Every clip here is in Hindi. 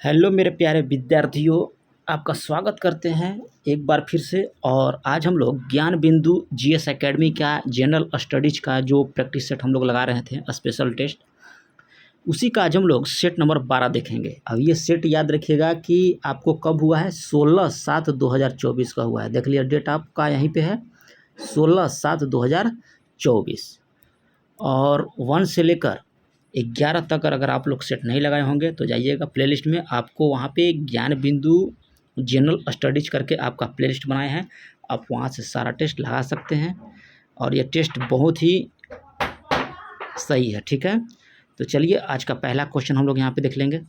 हेलो मेरे प्यारे विद्यार्थियों, आपका स्वागत करते हैं एक बार फिर से। और आज हम लोग ज्ञान बिंदु जीएस एकेडमी का जनरल स्टडीज का जो प्रैक्टिस सेट हम लोग लगा रहे थे स्पेशल टेस्ट, उसी का आज हम लोग सेट नंबर 12 देखेंगे। अब ये सेट याद रखिएगा कि आपको कब हुआ है, 16/7/2024 का हुआ है। देख लिया, डेट आपका यहीं पे है 16/7/2024। और 1 से लेकर 11 तक अगर आप लोग सेट नहीं लगाए होंगे तो जाइएगा प्लेलिस्ट में, आपको वहाँ पे ज्ञान बिंदु जनरल स्टडीज करके आपका प्लेलिस्ट बनाए हैं। आप वहाँ से सारा टेस्ट लगा सकते हैं और ये टेस्ट बहुत ही सही है, ठीक है। तो चलिए आज का पहला क्वेश्चन हम लोग यहाँ पे देख लेंगे।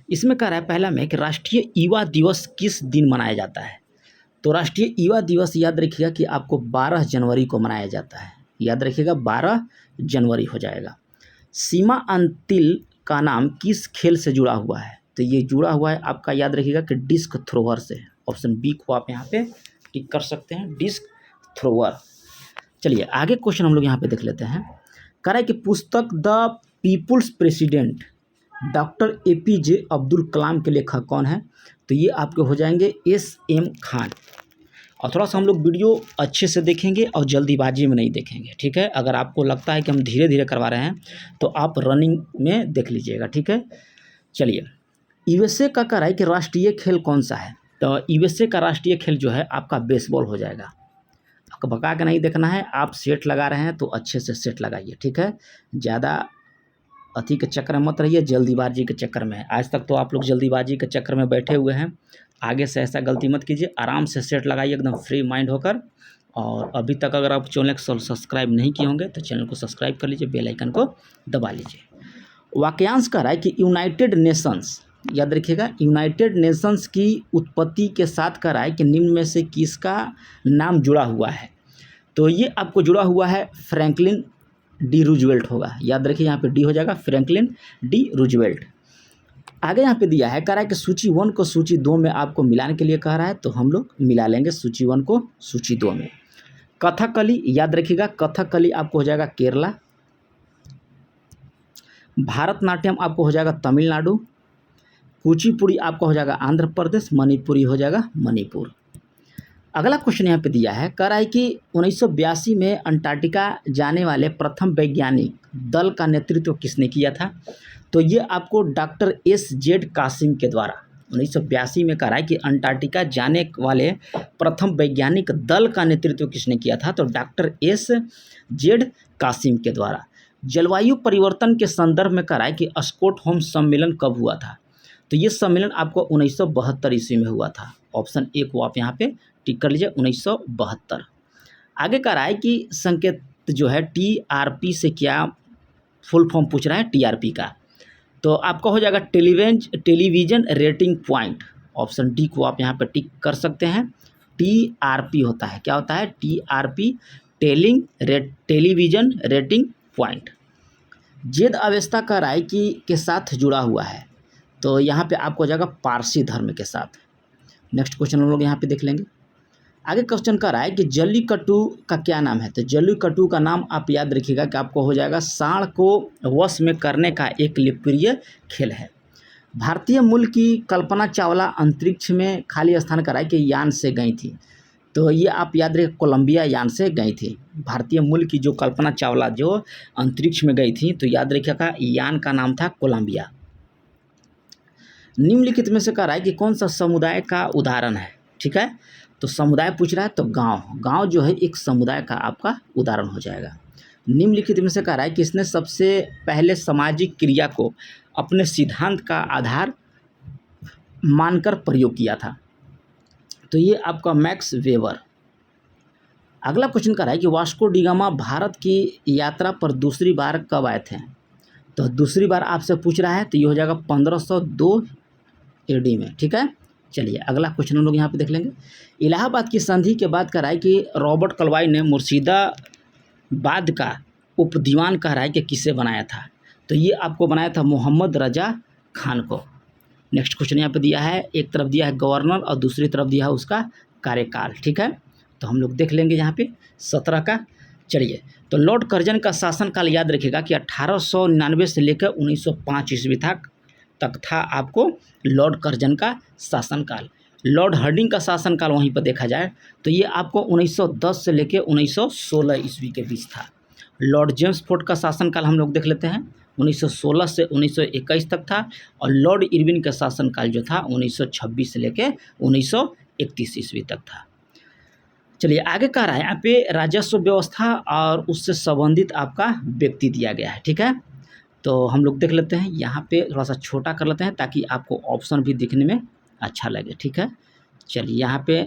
इसमें कह रहा है पहला में कि राष्ट्रीय युवा दिवस किस दिन मनाया जाता है। तो राष्ट्रीय युवा दिवस याद रखिएगा कि आपको 12 जनवरी को मनाया जाता है। याद रखिएगा 12 जनवरी हो जाएगा। सीमा अंतिल का नाम किस खेल से जुड़ा हुआ है। तो ये जुड़ा हुआ है आपका, याद रखिएगा कि डिस्क थ्रोवर से। ऑप्शन बी को आप यहाँ पे टिक कर सकते हैं, डिस्क थ्रोवर। चलिए आगे क्वेश्चन हम लोग यहाँ पे देख लेते हैं। कह रहा है कि पुस्तक the People's President doctor APJ Abdul Kalam के लेखक कौन है। तो ये आपके हो जाएंगे SM खान। और थोड़ा सा हम लोग वीडियो अच्छे से देखेंगे और जल्दीबाजी में नहीं देखेंगे, ठीक है। अगर आपको लगता है कि हम धीरे धीरे करवा रहे हैं तो आप रनिंग में देख लीजिएगा, ठीक है। चलिए, USA का कह रहा है कि राष्ट्रीय खेल कौन सा है। तो USA का राष्ट्रीय खेल जो है आपका बेसबॉल हो जाएगा। आपको बका के नहीं देखना है, आप सेट लगा रहे हैं तो अच्छे से सेट लगाइए, ठीक है। ज़्यादा अति के चक्कर में मत रहिए, जल्दीबाजी के चक्कर में। आज तक तो आप लोग जल्दीबाजी के चक्कर में बैठे हुए हैं, आगे से ऐसा गलती मत कीजिए। आराम से सेट लगाइए एकदम फ्री माइंड होकर। और अभी तक अगर आप चैनल को सब्सक्राइब नहीं किए होंगे तो चैनल को सब्सक्राइब कर लीजिए, बेल आइकन को दबा लीजिए। वाक्यांश कह रहा है कि यूनाइटेड नेशंस, याद रखिएगा, यूनाइटेड नेशंस की उत्पत्ति के साथ कह रहा है कि निम्न में से किसका नाम जुड़ा हुआ है। तो ये आपको जुड़ा हुआ है फ्रैंकलिन डी रूजवेल्ट होगा। याद रखिए यहाँ पे डी हो जाएगा, फ्रैंकलिन डी रूजवेल्ट। आगे यहाँ पे दिया है, कह रहा है कि सूची 1 को सूची 2 में आपको मिलाने के लिए कह रहा है, तो हम लोग मिला लेंगे सूची 1 को सूची 2 में। कथकली, याद रखिएगा कथकली आपको हो जाएगा केरला। भारतनाट्यम आपको हो जाएगा तमिलनाडु। कुचिपुड़ी आपका हो जाएगा आंध्र प्रदेश। मणिपुरी हो जाएगा मणिपुर। अगला क्वेश्चन यहाँ पे दिया है, कह रहा है कि 1982 में अंटार्कटिका जाने वाले प्रथम वैज्ञानिक दल का नेतृत्व किसने किया था। तो ये आपको डॉक्टर SZ कासिम के द्वारा 1982 में कह रहा है कि अंटार्कटिका जाने वाले प्रथम वैज्ञानिक दल का नेतृत्व किसने किया था। तो डॉक्टर SZ कासिम के द्वारा। जलवायु परिवर्तन के संदर्भ में कह रहा है कि स्टॉकहोम सम्मेलन कब हुआ था। तो ये सम्मेलन आपको 1972 ईस्वी में हुआ था। ऑप्शन ए को आप यहाँ पे टिक कर लीजिए, 1972। आगे कह रहा है कि संकेत जो है TRP से क्या फुल फॉर्म पूछ रहा है, TRP का। तो आपका हो जाएगा television rating point. Option D को आप यहाँ पर टिक कर सकते हैं। TRP होता है, क्या होता है, TRP टेलीविज़न रेटिंग पॉइंट। जेद अवस्था कह रहा है कि के साथ जुड़ा हुआ है। तो यहाँ पे आपको हो जाएगा पारसी धर्म के साथ। नेक्स्ट क्वेश्चन हम लोग यहाँ पे देख लेंगे। आगे क्वेश्चन कर रहा है कि जल्लीकट्टू का क्या नाम है। तो जल्लीकट्टू का नाम आप याद रखिएगा कि आपको हो जाएगा सांड को वश में करने का एक लोकप्रिय खेल है। भारतीय मूल की कल्पना चावला अंतरिक्ष में खाली स्थान कर रहा है कि यान से गई थी। तो ये आप याद रखिए कोलंबिया यान से गई थी। भारतीय मूल की जो कल्पना चावला जो अंतरिक्ष में गई थी, तो याद रखिएगा यान का नाम था कोलंबिया। निम्नलिखित में से कह रहा है कि कौन सा समुदाय का उदाहरण है, ठीक है। तो समुदाय पूछ रहा है, तो गांव जो है एक समुदाय का आपका उदाहरण हो जाएगा। निम्नलिखित में से कह रहा है कि इसने सबसे पहले सामाजिक क्रिया को अपने सिद्धांत का आधार मानकर प्रयोग किया था। तो ये आपका मैक्स वेबर। अगला क्वेश्चन कह रहा है कि वास्को डी गामा भारत की यात्रा पर दूसरी बार कब आए थे। तो दूसरी बार आपसे पूछ रहा है, तो ये हो जाएगा 1502 AD में, ठीक है। चलिए अगला क्वेश्चन हम लोग यहाँ पे देख लेंगे। इलाहाबाद की संधि के बाद कह रहा है कि रॉबर्ट क्लाइव ने मुर्शिदाबाद का उपदीवान कह रहा है कि किसे बनाया था। तो ये आपको बनाया था मोहम्मद रजा खान को। नेक्स्ट क्वेश्चन यहाँ पे दिया है, एक तरफ दिया है गवर्नर और दूसरी तरफ दिया है उसका कार्यकाल, ठीक है। तो हम लोग देख लेंगे यहाँ पे 17 का। चलिए, तो लॉर्ड कर्जन का शासनकाल याद रखिएगा कि 1899 से लेकर 1905 ईस्वी तक तक था आपको लॉर्ड कर्जन का शासनकाल। लॉर्ड हार्डिंग का शासनकाल वहीं पर देखा जाए तो ये आपको 1910 से लेकर 1916 ईस्वी के बीच था। लॉर्ड जेम्स फोर्ड का शासनकाल हम लोग देख लेते हैं, 1916 से 1921 तक था। और लॉर्ड इरविन का शासनकाल जो था 1926 से लेकर 1931 ईस्वी तक था। चलिए आगे कह रहा है यहाँ पे राजस्व व्यवस्था और उससे संबंधित आपका व्यक्ति दिया गया है, ठीक है। तो हम लोग देख लेते हैं, यहाँ पे थोड़ा सा छोटा कर लेते हैं ताकि आपको ऑप्शन भी दिखने में अच्छा लगे, ठीक है। चलिए यहाँ पे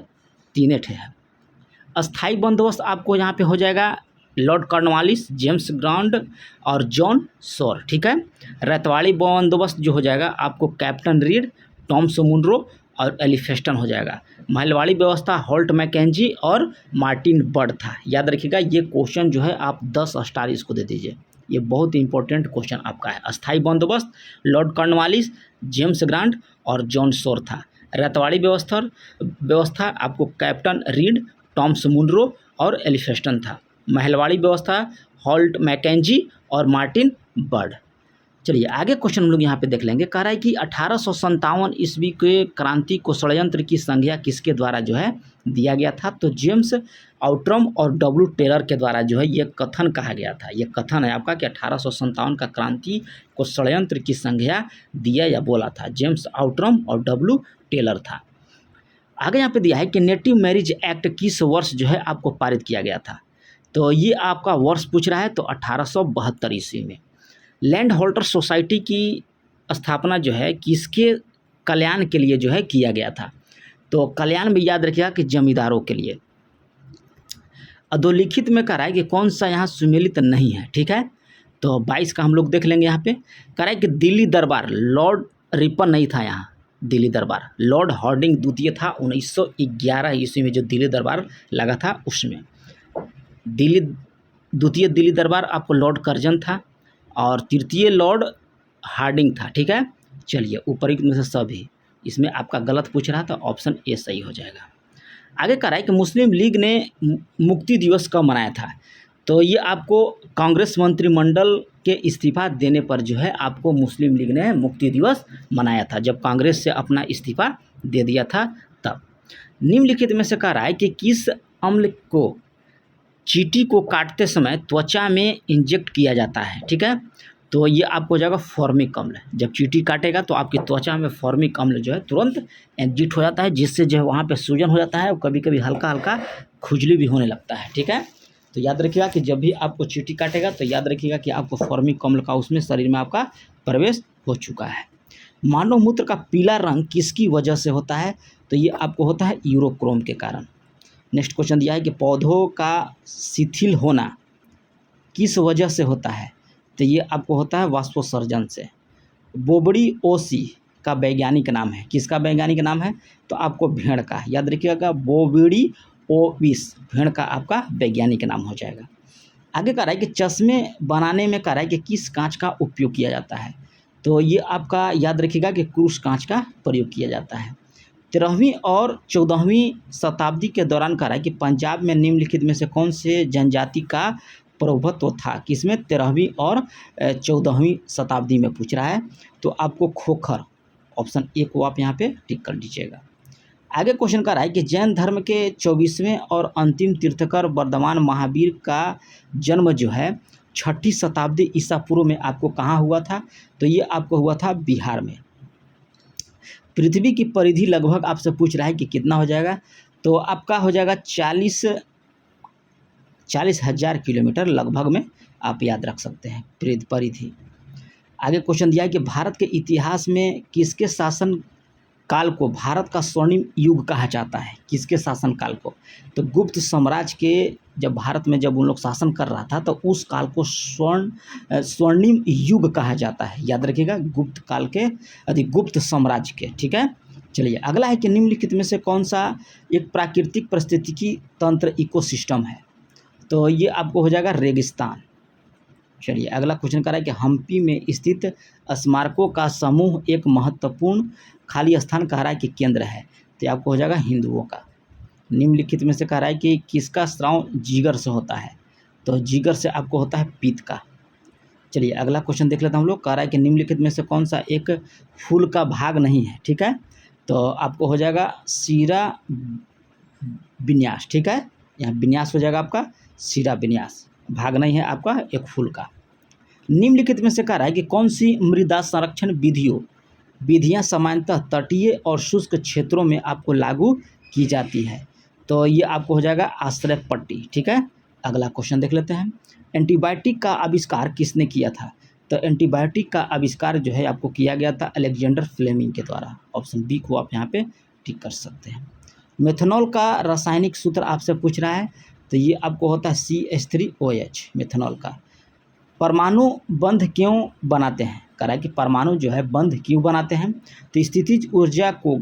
3 ठे है। अस्थाई बंदोबस्त आपको यहाँ पे हो जाएगा लॉर्ड कॉर्नवालिस, जेम्स ग्रांड और जॉन सोर, ठीक है। रतवाड़ी बंदोबस्त जो हो जाएगा आपको कैप्टन रीड, टॉम्स मुनरो और एलिफेस्टन हो जाएगा। महलवाड़ी व्यवस्था हॉल्ट मैकेंजी और मार्टिन बर्ड था। याद रखिएगा ये क्वेश्चन जो है आप 10 स्टार इसको दे दीजिए, ये बहुत इंपॉर्टेंट क्वेश्चन आपका है। अस्थाई बंदोबस्त लॉर्ड कॉर्नवालिस, जेम्स ग्रांड और जॉन सोर था। रतवाड़ी व्यवस्था आपको कैप्टन रीड, टॉम्स मुनरो और एलिफेस्टन था। महलवाड़ी व्यवस्था हॉल्ट मैकेंजी और मार्टिन बर्ड। चलिए आगे क्वेश्चन हम लोग यहाँ पे देख लेंगे। कह रहा है कि 1857 ईस्वी के क्रांति को षड्यंत्र की संज्ञा किसके द्वारा जो है दिया गया था? तो जेम्स आउट्रम और डब्ल्यू टेलर के द्वारा जो है ये कथन कहा गया था। ये कथन है आपका कि 1857 का क्रांति को षड्यंत्र की संज्ञा दिया या बोला था जेम्स आउट्रम और डब्ल्यू टेलर था। आगे यहाँ पे दिया है कि नेटिव मैरिज एक्ट किस वर्ष जो है आपको पारित किया गया था? तो ये आपका वर्ष पूछ रहा है, तो 1872 ईस्वी में। लैंड होल्डर सोसाइटी की स्थापना जो है किसके कल्याण के लिए जो है किया गया था? तो कल्याण में याद रखिएगा कि जमींदारों के लिए। अधोलिखित में कह रहा है कि कौन सा यहाँ सुमेलित नहीं है, ठीक है। तो 22 का हम लोग देख लेंगे। यहाँ पे कह रहा है कि दिल्ली दरबार लॉर्ड रिपन नहीं था यहाँ, दिल्ली दरबार लॉर्ड हार्डिंग द्वितीय था। 1911 ईस्वी में जो दिल्ली दरबार लगा था उसमें द्वितीय दिल्ली दरबार आपको लॉर्ड कर्जन था और तृतीय लॉर्ड हार्डिंग था, ठीक है। चलिए ऊपरी में से सभी, इसमें आपका गलत पूछ रहा था, ऑप्शन ए सही हो जाएगा। आगे कह रहा है कि मुस्लिम लीग ने मुक्ति दिवस कब मनाया था? तो ये आपको कांग्रेस मंत्रिमंडल के इस्तीफा देने पर जो है आपको मुस्लिम लीग ने मुक्ति दिवस मनाया था, जब कांग्रेस से अपना इस्तीफा दे दिया था तब। निम्नलिखित में से कह रहा है कि किस अम्ल को चींटी को काटते समय त्वचा में इंजेक्ट किया जाता है, ठीक है। तो ये आपको हो जाएगा फॉर्मिक अम्ल। जब चींटी काटेगा तो आपकी त्वचा में फॉर्मिक अम्ल जो है तुरंत एग्जिट हो जाता है, जिससे जो है वहाँ पे सूजन हो जाता है और कभी कभी हल्का हल्का खुजली भी होने लगता है, ठीक है। तो याद रखिएगा कि जब भी आपको चींटी काटेगा तो याद रखिएगा कि आपको फॉर्मिक अम्ल का उसमें शरीर में आपका प्रवेश हो चुका है। मानव मूत्र का पीला रंग किसकी वजह से होता है? तो ये आपको होता है यूरोक्रोम के कारण। नेक्स्ट क्वेश्चन दिया है कि पौधों का शिथिल होना किस वजह से होता है? तो ये आपको होता है वाष्पोत्सर्जन से। बोबड़ी ओसी का वैज्ञानिक नाम है, किसका वैज्ञानिक नाम है? तो आपको भेड़ का, याद रखिएगा बोबड़ी ओविस भेड़ का आपका वैज्ञानिक नाम हो जाएगा। आगे कह रहा है कि चश्मे बनाने में कह रहा है कि किस कांच का उपयोग किया जाता है? तो ये आपका याद रखिएगा कि क्रूस कांच का प्रयोग किया जाता है। 13वीं और 14वीं शताब्दी के दौरान कह रहा है कि पंजाब में निम्नलिखित में से कौन से जनजाति का प्रभुत्व था? किसमें? 13वीं और 14वीं शताब्दी में पूछ रहा है। तो आपको खोखर, ऑप्शन ए को आप यहाँ पे टिक कर दीजिएगा। आगे क्वेश्चन कर रहा है कि जैन धर्म के 24वें और अंतिम तीर्थकर वर्धमान महावीर का जन्म जो है 6ठी शताब्दी ईसा पूर्व में आपको कहाँ हुआ था? तो ये आपको हुआ था बिहार में। पृथ्वी की परिधि लगभग आपसे पूछ रहा है कि कितना हो जाएगा? तो आपका हो जाएगा 40,000 किलोमीटर लगभग में आप याद रख सकते हैं परिधि। आगे क्वेश्चन दिया है कि भारत के इतिहास में किसके शासन काल को भारत का स्वर्णिम युग कहा जाता है? किसके शासन काल को? तो गुप्त साम्राज्य के जब भारत में जब उन लोग शासन कर रहा था तो उस काल को स्वर्णिम युग कहा जाता है। याद रखिएगा गुप्त काल के गुप्त साम्राज्य के, ठीक है। चलिए अगला है कि निम्नलिखित में से कौन सा एक प्राकृतिक पारिस्थितिकी तंत्र इकोसिस्टम है? तो ये आपको हो जाएगा रेगिस्तान। चलिए अगला क्वेश्चन कर रहा है कि हम्पी में स्थित स्मारकों का समूह एक महत्वपूर्ण खाली स्थान कह रहा है कि केंद्र है, तो आपको हो जाएगा हिंदुओं का। निम्नलिखित में से कह रहा है कि किसका स्राव जिगर से होता है? तो जिगर से आपको होता है पित्त का। चलिए अगला क्वेश्चन देख लेते हैं हम लोग। कह रहा है कि निम्नलिखित में से कौन सा एक फूल का भाग नहीं है, ठीक है। तो आपको हो जाएगा शिरा विन्यास, ठीक है। यहाँ विन्यास हो जाएगा आपका शिरा विन्यास, भाग नहीं है आपका एक फूल का। निम्नलिखित में से कह रहा है कि कौन सी मृदा संरक्षण विधियाँ सामान्यतः तटीय और शुष्क क्षेत्रों में आपको लागू की जाती है। तो ये आपको हो जाएगा आश्रय पट्टी, ठीक है। अगला क्वेश्चन देख लेते हैं। एंटीबायोटिक का आविष्कार किसने किया था? तो एंटीबायोटिक का आविष्कार जो है आपको किया गया था अलेक्जेंडर फ्लेमिंग के द्वारा। ऑप्शन बी को आप यहाँ पे टिक कर सकते हैं। मेथनॉल का रासायनिक सूत्र आपसे पूछ रहा है, तो ये आपको होता है CH3OH मेथनॉल का। परमाणु बंध क्यों बनाते हैं? कह रहा है कि परमाणु जो है बंध क्यों बनाते हैं? तो स्थितिज ऊर्जा को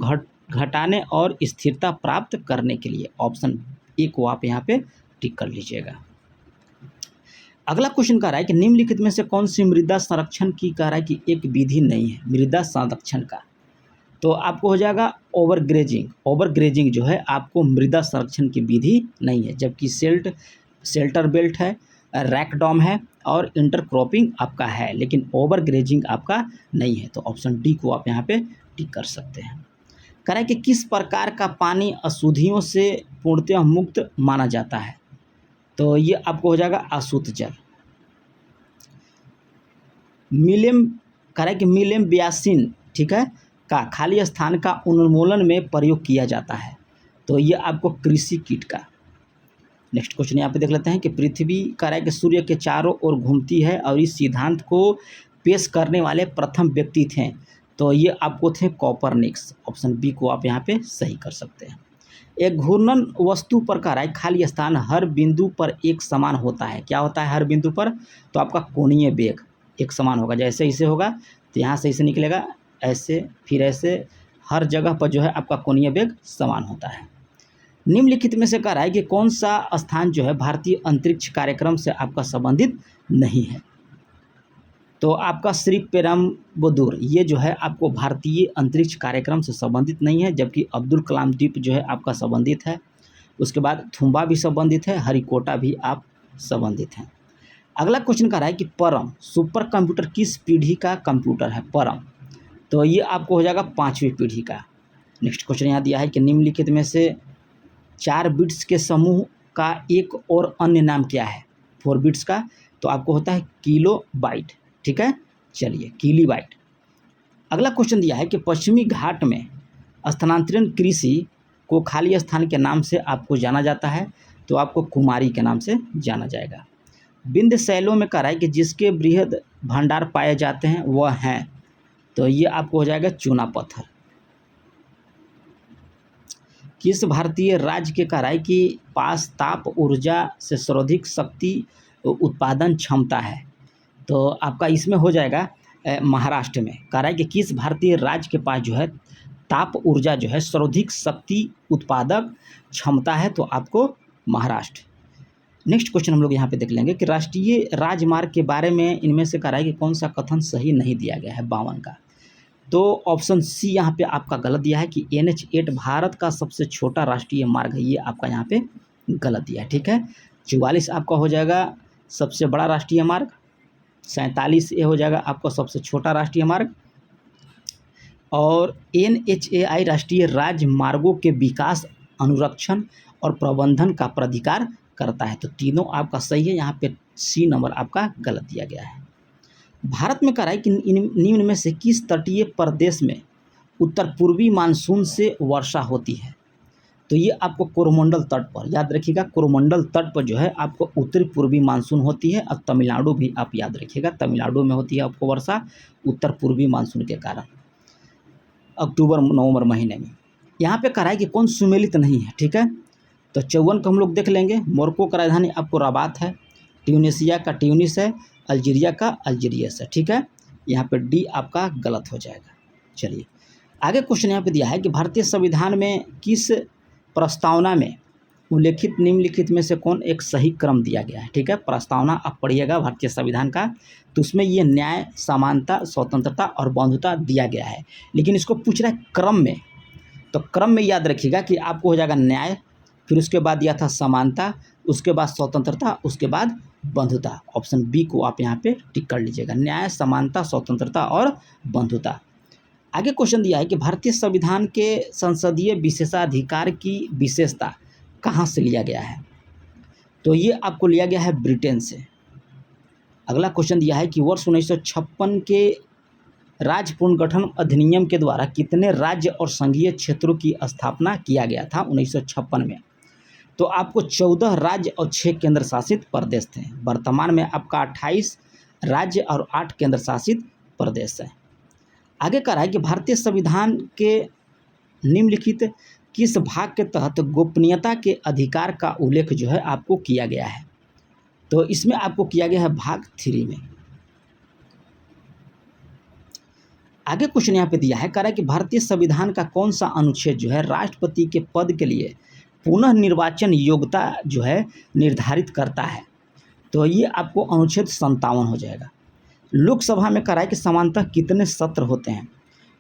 घटाने और स्थिरता प्राप्त करने के लिए। ऑप्शन ए को आप यहाँ पे टिक कर लीजिएगा। अगला क्वेश्चन कह रहा है कि निम्नलिखित में से कौन सी मृदा संरक्षण की कह रहा है कि एक विधि नहीं है मृदा संरक्षण का? तो आपको हो जाएगा ओवरग्रेजिंग जो है आपको मृदा संरक्षण की विधि नहीं है, जबकि शेल्टर बेल्ट है, रैकडॉम है और इंटरक्रॉपिंग आपका है, लेकिन ओवरग्रेजिंग आपका नहीं है। तो ऑप्शन डी को आप यहाँ पे टिक कर सकते हैं। कह रहा है कि किस प्रकार का पानी अशुद्धियों से पूर्णतः मुक्त माना जाता है? तो ये आपको हो जाएगा अशुद्ध जल। कह रहा है कि मिलेम बियासिन, ठीक है, का खाली स्थान का उन्मूलन में प्रयोग किया जाता है। तो ये आपको कृषि कीट का। नेक्स्ट क्वेश्चन यहाँ पे देख लेते हैं कि पृथ्वी कह रहा है कि सूर्य के चारों ओर घूमती है और इस सिद्धांत को पेश करने वाले प्रथम व्यक्ति थे। तो ये आपको थे कॉपरनिकस। ऑप्शन बी को आप यहाँ पे सही कर सकते हैं। एक घूर्णन वस्तु पर कह रहा है खाली स्थान हर बिंदु पर एक समान होता है। क्या होता है हर बिंदु पर? तो आपका कोणीय वेग एक समान होगा। जैसे इसे होगा तो यहाँ से इसे निकलेगा ऐसे, फिर ऐसे, हर जगह पर जो है आपका कोणीय वेग समान होता है। निम्नलिखित में से कह रहा है कि कौन सा स्थान जो है भारतीय अंतरिक्ष कार्यक्रम से आपका संबंधित नहीं है? तो आपका श्री पेरुम्बदूर ये जो है आपको भारतीय अंतरिक्ष कार्यक्रम से संबंधित नहीं है, जबकि अब्दुल कलाम द्वीप जो है आपका संबंधित है। उसके बाद थुम्बा भी संबंधित है, हरिकोटा भी आप संबंधित हैं। अगला क्वेश्चन कह रहा है कि परम सुपर कंप्यूटर किस पीढ़ी का कंप्यूटर है? परम, तो ये आपको हो जाएगा 5वीं पीढ़ी का। नेक्स्ट क्वेश्चन यहाँ दिया है कि निम्नलिखित में से 4 बिट्स के समूह का एक और अन्य नाम क्या है? 4 बिट्स का, तो आपको होता है किलो बाइट, ठीक है। चलिए किली बाइट। अगला क्वेश्चन दिया है कि पश्चिमी घाट में स्थानांतरण कृषि को खाली स्थान के नाम से आपको जाना जाता है। तो आपको कुमारी के नाम से जाना जाएगा। विंध्य शैलों में कह रहा है कि जिसके बृहद भंडार पाए जाते हैं वह हैं। तो ये आपको हो जाएगा चूना पत्थर। किस भारतीय राज्य के कह रहा है कि पास ताप ऊर्जा से सर्वाधिक शक्ति उत्पादन क्षमता है? तो आपका इसमें हो जाएगा महाराष्ट्र में। कह रहा है कि किस भारतीय राज्य के पास जो है ताप ऊर्जा जो है सर्वाधिक शक्ति उत्पादक क्षमता है? तो आपको महाराष्ट्र। नेक्स्ट क्वेश्चन हम लोग यहाँ पे देख लेंगे कि राष्ट्रीय राजमार्ग के बारे में इनमें से कह रहा है कि कौन सा कथन सही नहीं दिया गया है 52 का? तो ऑप्शन सी यहाँ पे आपका गलत दिया है कि NH8 भारत का सबसे छोटा राष्ट्रीय मार्ग है। ये आपका यहाँ पे गलत दिया है, ठीक है। 44 आपका हो जाएगा सबसे बड़ा राष्ट्रीय मार्ग, 47 ये हो जाएगा आपका सबसे छोटा राष्ट्रीय मार्ग, और NHAI राष्ट्रीय राजमार्गों के विकास, अनुरक्षण और प्रबंधन का प्राधिकार करता है। तो तीनों आपका सही है, यहाँ पे सी नंबर आपका गलत दिया गया है। भारत में कह रहा है कि निम्न में से किस तटीय प्रदेश में उत्तर पूर्वी मानसून से वर्षा होती है? तो ये आपको कोरोमंडल तट पर, याद रखिएगा कोरोमंडल तट पर जो है आपको उत्तरी पूर्वी मानसून होती है। और तमिलनाडु भी आप याद रखिएगा, तमिलनाडु में होती है आपको वर्षा उत्तर पूर्वी मानसून के कारण अक्टूबर नवंबर महीने में। यहाँ पे कह रहा है कि कौन सुमेलित नहीं है, ठीक है। तो 54 को हम लोग देख लेंगे। मोरक्को का राजधानी आपको रबात है, ट्यूनिसिया का ट्यूनिस है, अल्जीरिया का अल्जीरियस है, ठीक है। यहाँ पे डी आपका गलत हो जाएगा। चलिए आगे क्वेश्चन यहाँ पे दिया है कि भारतीय संविधान में किस प्रस्तावना में उल्लेखित निम्नलिखित में से कौन एक सही क्रम दिया गया है? ठीक है, प्रस्तावना आप पढ़िएगा भारतीय संविधान का, तो उसमें ये न्याय, समानता, स्वतंत्रता और बंधुता दिया गया है। लेकिन इसको पूछ रहा है क्रम में, तो क्रम में याद रखिएगा कि आपको हो जाएगा न्याय, फिर उसके बाद दिया था समानता, उसके बाद स्वतंत्रता, उसके बाद बंधुता। ऑप्शन बी को आप यहाँ पे टिक कर लीजिएगा, न्याय, समानता, स्वतंत्रता और बंधुता। आगे क्वेश्चन दिया है कि भारतीय संविधान के संसदीय विशेषाधिकार की विशेषता कहाँ से लिया गया है, तो ये आपको लिया गया है ब्रिटेन से। अगला क्वेश्चन दिया है कि वर्ष 1956 के राज्य पुनर्गठन अधिनियम के द्वारा कितने राज्य और संघीय क्षेत्रों की स्थापना किया गया था 1956 में, तो आपको 14 राज्य और 6 केंद्र शासित प्रदेश थे। वर्तमान में आपका 28 राज्य और 8 केंद्र शासित प्रदेश है। आगे कह रहा है कि भारतीय संविधान के निम्नलिखित किस भाग के तहत गोपनीयता के अधिकार का उल्लेख जो है आपको किया गया है, तो इसमें आपको किया गया है भाग 3 में। आगे क्वेश्चन यहाँ पे दिया है, कह रहा है कि भारतीय संविधान का कौन सा अनुच्छेद जो है राष्ट्रपति के पद के लिए पुनः निर्वाचन योग्यता जो है निर्धारित करता है, तो ये आपको अनुच्छेद 57 हो जाएगा। लोकसभा में कह रहा है कि सामान्यतः कितने सत्र होते हैं,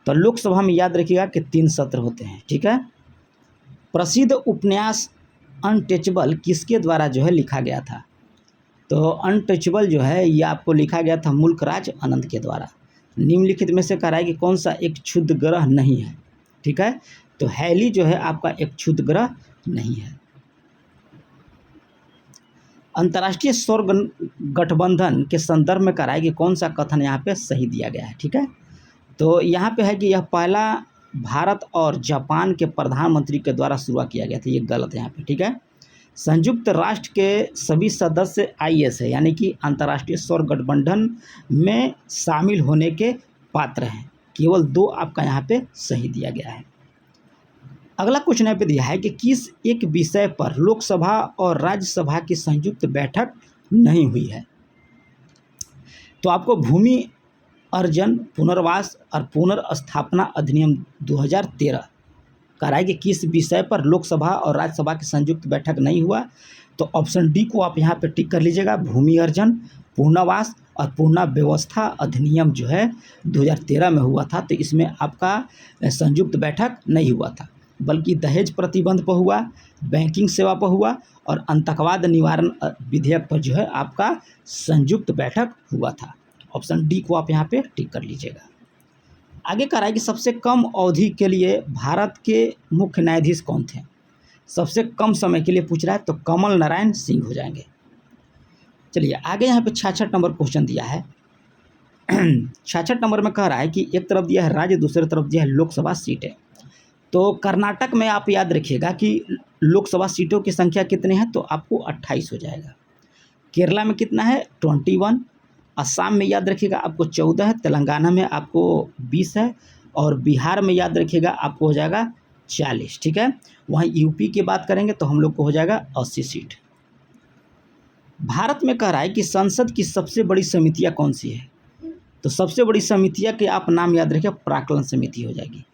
तो लोकसभा में याद रखिएगा कि 3 सत्र होते हैं, ठीक है। प्रसिद्ध उपन्यास अनटचेबल किसके द्वारा जो है लिखा गया था, तो अनटचेबल जो है ये आपको लिखा गया था मुल्कराज आनंद के द्वारा। निम्नलिखित में से कह रहा है कि कौन सा एक क्षुद्र ग्रह नहीं है, ठीक है, तो हैली जो है आपका एक क्षुद्र ग्रह नहीं है। अंतर्राष्ट्रीय सौर गठबंधन के संदर्भ में कह रहा है कि कौन सा कथन यहाँ पे सही दिया गया है, ठीक है, तो यहाँ पे है कि यह पहला भारत और जापान के प्रधानमंत्री के द्वारा शुरू किया गया था, ये गलत है यहाँ पे, ठीक है। संयुक्त राष्ट्र के सभी सदस्य IS है, यानी कि अंतर्राष्ट्रीय सौर गठबंधन में शामिल होने के पात्र हैं, केवल 2 आपका यहाँ पे सही दिया गया है। अगला क्वेश्चन यहाँ पे दिया है कि किस एक विषय पर लोकसभा और राज्यसभा की संयुक्त बैठक नहीं हुई है, तो आपको भूमि अर्जन, पुनर्वास और पुनर्स्थापना अधिनियम 2013 कह रहा है कि किस विषय पर लोकसभा और राज्यसभा की संयुक्त बैठक नहीं हुआ, तो ऑप्शन डी को आप यहाँ पे टिक कर लीजिएगा, भूमि अर्जन, पुनर्वास और पुनर्व्यवस्था अधिनियम जो है 2013 में हुआ था, तो इसमें आपका संयुक्त बैठक नहीं हुआ था, बल्कि दहेज प्रतिबंध पर हुआ, बैंकिंग सेवा पर हुआ और आतंकवाद निवारण विधेयक पर जो है आपका संयुक्त बैठक हुआ था। ऑप्शन डी को आप यहाँ पे टिक कर लीजिएगा। आगे कह रहा है कि सबसे कम अवधि के लिए भारत के मुख्य न्यायाधीश कौन थे, सबसे कम समय के लिए पूछ रहा है, तो कमल नारायण सिंह हो जाएंगे। चलिए आगे यहाँ पे 66 नंबर क्वेश्चन दिया है। 66 नंबर में कह रहा है कि एक तरफ दिया है राज्य, दूसरी तरफ दिया है लोकसभा सीटें। तो कर्नाटक में आप याद रखिएगा कि लोकसभा सीटों की संख्या कितने हैं, तो आपको 28 हो जाएगा। केरला में कितना है, 21। असम में याद रखिएगा आपको 14 है, तेलंगाना में आपको 20 है और बिहार में याद रखिएगा आपको हो जाएगा 40, ठीक है। वहीं यूपी की बात करेंगे तो हम लोग को हो जाएगा 80 सीट। भारत में कह रहा है कि संसद की सबसे बड़ी समितियां कौन सी है, तो सबसे बड़ी समितियां के आप नाम याद रखिए, प्राक्कलन समिति हो जाएगी।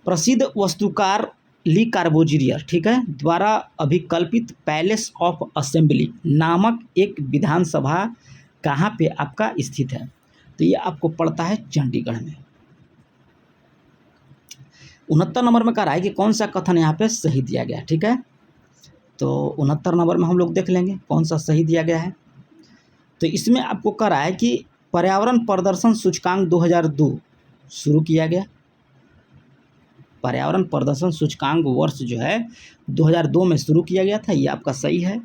प्रसिद्ध वस्तुकार ली कार्बोजियर, ठीक है, द्वारा अभिकल्पित पैलेस ऑफ असेंबली नामक एक विधानसभा कहाँ पे आपका स्थित है, तो ये आपको पड़ता है चंडीगढ़ में। 69 नंबर में कह रहा है कि कौन सा कथन यहाँ पे सही दिया गया है, ठीक है, तो 69 नंबर में हम लोग देख लेंगे कौन सा सही दिया गया है। तो इसमें आपको कह रहा है कि पर्यावरण प्रदर्शन सूचकांक 2002 शुरू किया गया। पर्यावरण प्रदर्शन सूचकांक वर्ष जो है 2002 में शुरू किया गया था, ये आपका सही है।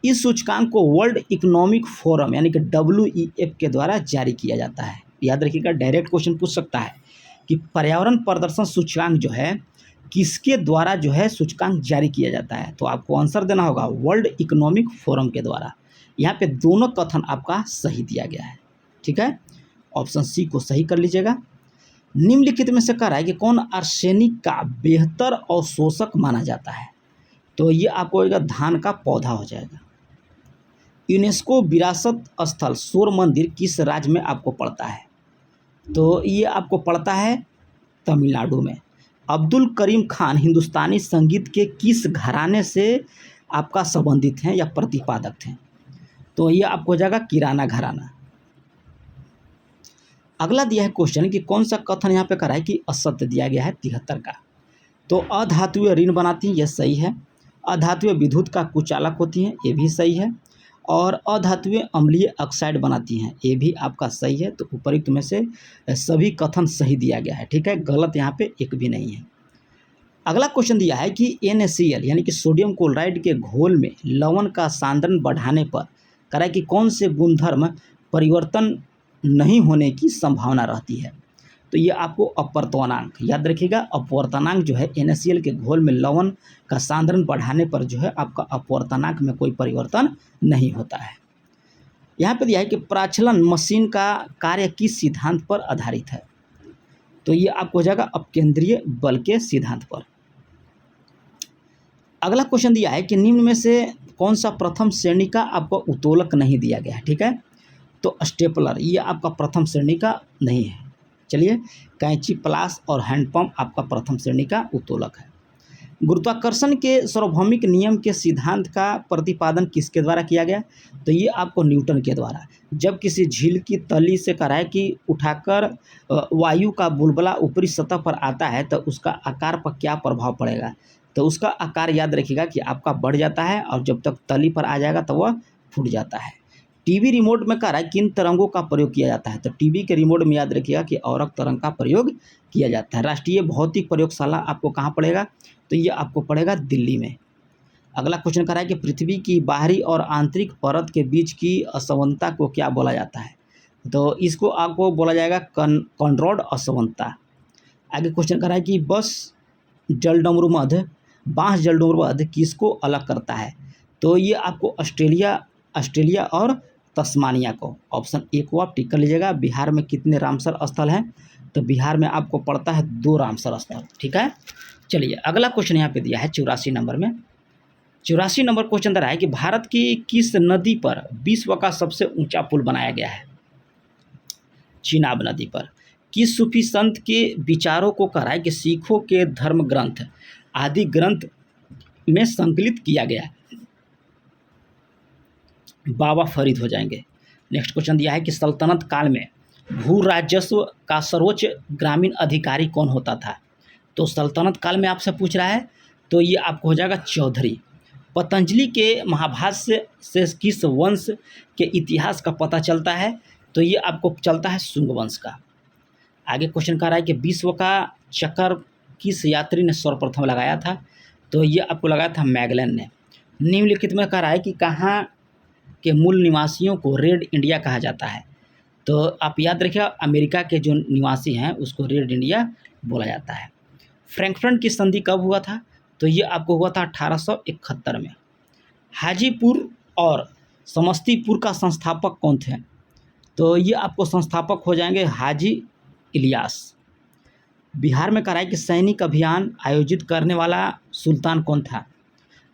इस सूचकांक को वर्ल्ड इकोनॉमिक फोरम यानी कि WEF के द्वारा जारी किया जाता है। याद रखिएगा, डायरेक्ट क्वेश्चन पूछ सकता है कि पर्यावरण प्रदर्शन सूचकांक जो है किसके द्वारा जो है सूचकांक जारी किया जाता है, तो आपको आंसर देना होगा वर्ल्ड इकोनॉमिक फोरम के द्वारा। यहाँ पे दोनों कथन आपका सही दिया गया है, ठीक है, ऑप्शन सी को सही कर लीजिएगा। निम्नलिखित में से कह रहा है कि कौन आर्सेनिक का बेहतर अवशोषक माना जाता है, तो ये आपको धान का पौधा हो जाएगा। यूनेस्को विरासत स्थल सूर्य मंदिर किस राज्य में आपको पड़ता है, तो ये आपको पड़ता है तमिलनाडु में। अब्दुल करीम खान हिंदुस्तानी संगीत के किस घराने से आपका संबंधित हैं या प्रतिपादक हैं, तो ये आपको हो जाएगा किराना घराना। अगला दिया है क्वेश्चन कि कौन सा कथन यहाँ पे करा है कि असत्य दिया गया है 73 का, तो अधातुएं ऋण बनाती हैं, यह सही है। अधातुएं विद्युत का कुचालक होती हैं, ये भी सही है। और अधातुएं अम्लीय ऑक्साइड बनाती हैं, ये भी आपका सही है। तो उपयुक्त में से सभी कथन सही दिया गया है, ठीक है, गलत यहाँ पे एक भी नहीं है। अगला क्वेश्चन दिया है कि NaCl यानी कि सोडियम क्लोराइड के घोल में लवण का सांद्रण बढ़ाने पर करा कि कौन से गुणधर्म परिवर्तन नहीं होने की संभावना रहती है। तो ये आपको अपवर्तनांक याद रखिएगा। अपवर्तनांक जो है NaCl के घोल में लवण का सांद्रण बढ़ाने पर जो है आपका अपवर्तनांक में कोई परिवर्तन नहीं होता है। यहाँ पर दिया है कि प्राचलन मशीन का कार्य किस सिद्धांत पर आधारित है। तो ये आपको हो जाएगा अपकेंद्रीय बल के सिद्धांत पर। अगला क्वेश्चन दिया है कि निम्न में से कौन सा प्रथम श्रेणी का आपको उत्तोलक नहीं दिया गया है, ठीक है। तो स्टेपलर ये आपका प्रथम श्रेणी का नहीं है। चलिए, कैंची, प्लास और हैंडपंप आपका प्रथम श्रेणी का उत्तोलक है। गुरुत्वाकर्षण के सार्वभौमिक नियम के सिद्धांत का प्रतिपादन किसके द्वारा किया गया। तो ये आपको न्यूटन के द्वारा। जब किसी झील की तली से कराए कि उठाकर वायु का बुलबुला ऊपरी सतह पर आता है तो उसका आकार पर क्या प्रभाव पड़ेगा। तो उसका आकार याद रखिएगा कि आपका बढ़ जाता है और जब तक तली पर आ जाएगा तो वह फूट जाता है। टीवी रिमोट में कह किन तरंगों का प्रयोग किया जाता है। तो टीवी के रिमोट में याद रखिएगा कि औरक तरंग का प्रयोग किया जाता है। राष्ट्रीय भौतिक प्रयोगशाला आपको कहाँ पड़ेगा। तो ये आपको पड़ेगा दिल्ली में। अगला क्वेश्चन कह कि पृथ्वी की बाहरी और आंतरिक परत के बीच की असमानता को क्या बोला जाता है। तो इसको आपको बोला जाएगा कॉनरॉड असमानता। आगे क्वेश्चन कह कि बांस जलडमरूमध्य किसको अलग करता है। तो ये आपको ऑस्ट्रेलिया और तस्मानिया को। ऑप्शन ए को आप टिक कर लीजिएगा। बिहार में कितने रामसर स्थल हैं। तो बिहार में आपको पड़ता है 2 रामसर स्थल, ठीक है। चलिए, अगला क्वेश्चन यहाँ पे दिया है 84 नंबर में। 84 नंबर क्वेश्चन दे रहा है कि भारत की किस नदी पर विश्व का सबसे ऊंचा पुल बनाया गया है। चिनाब नदी पर। किस सूफी संत के विचारों को कह रहा है कि सिखों के धर्म ग्रंथ आदि ग्रंथ में संकलित किया गया है। बाबा फरीद हो जाएंगे। नेक्स्ट क्वेश्चन दिया है कि सल्तनत काल में भू राजस्व का सर्वोच्च ग्रामीण अधिकारी कौन होता था। तो सल्तनत काल में आपसे पूछ रहा है तो ये आपको हो जाएगा चौधरी। पतंजलि के महाभाष्य से किस वंश के इतिहास का पता चलता है। तो ये आपको चलता है शुंग वंश का। आगे क्वेश्चन कह रहा है कि विश्व का चक्कर किस यात्री ने सर्वप्रथम लगाया था। तो ये आपको लगाया था मैगलन ने। निम्नलिखित में कह रहा है कि कहाँ के मूल निवासियों को रेड इंडिया कहा जाता है। तो आप याद रखिएगा, अमेरिका के जो निवासी हैं उसको रेड इंडिया बोला जाता है। फ्रैंकफर्ट की संधि कब हुआ था। तो ये आपको हुआ था 1871 में। हाजीपुर और समस्तीपुर का संस्थापक कौन थे। तो ये आपको संस्थापक हो जाएंगे हाजी इलियास। बिहार में कह रहा है कि सैनिक अभियान आयोजित करने वाला सुल्तान कौन था।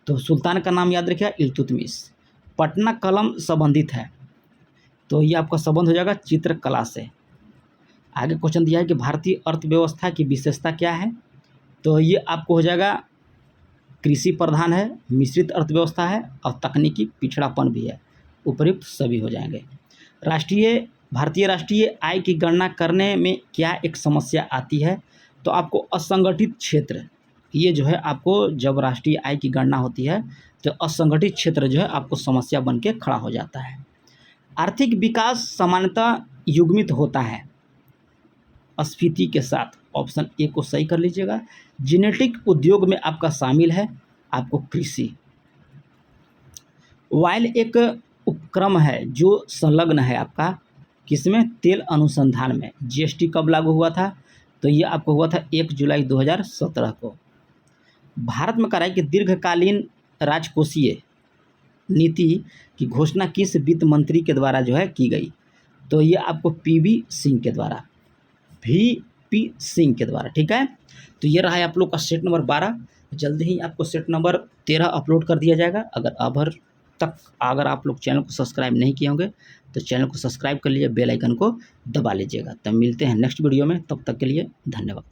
तो सुल्तान का नाम याद रखिएगा इल्तुतमिश। पटना कलम संबंधित है। तो ये आपका संबंध हो जाएगा चित्रकला से। आगे क्वेश्चन दिया है कि भारतीय अर्थव्यवस्था की विशेषता क्या है। तो ये आपको हो जाएगा कृषि प्रधान है, मिश्रित अर्थव्यवस्था है और तकनीकी पिछड़ापन भी है। उपयुक्त सभी हो जाएंगे। भारतीय राष्ट्रीय आय की गणना करने में क्या एक समस्या आती है। तो आपको असंगठित क्षेत्र, ये जो है आपको जब राष्ट्रीय आय की गणना होती है तो असंगठित क्षेत्र जो है आपको समस्या बन के खड़ा हो जाता है। आर्थिक विकास सामान्यतः युग्मित होता है स्फीति के साथ। ऑप्शन ए को सही कर लीजिएगा। जेनेटिक उद्योग में आपका शामिल है आपको कृषि। वाइल एक उपक्रम है जो संलग्न है आपका किसमें, तेल अनुसंधान में। जीएसटी कब लागू हुआ था। तो ये आपको हुआ था 1 जुलाई 2017 को। भारत में कह रहा है कि दीर्घकालीन राजकोषीय नीति की घोषणा किस वित्त मंत्री के द्वारा जो है की गई। तो ये आपको वीपी सिंह के द्वारा, ठीक है। तो ये रहा है आप लोग का सेट नंबर 12। जल्दी ही आपको सेट नंबर 13 अपलोड कर दिया जाएगा। अगर आप लोग चैनल को सब्सक्राइब नहीं किए होंगे तो चैनल को सब्सक्राइब कर लीजिए, बेल आइकन को दबा लीजिएगा। तब मिलते हैं नेक्स्ट वीडियो में, तब तक के लिए धन्यवाद।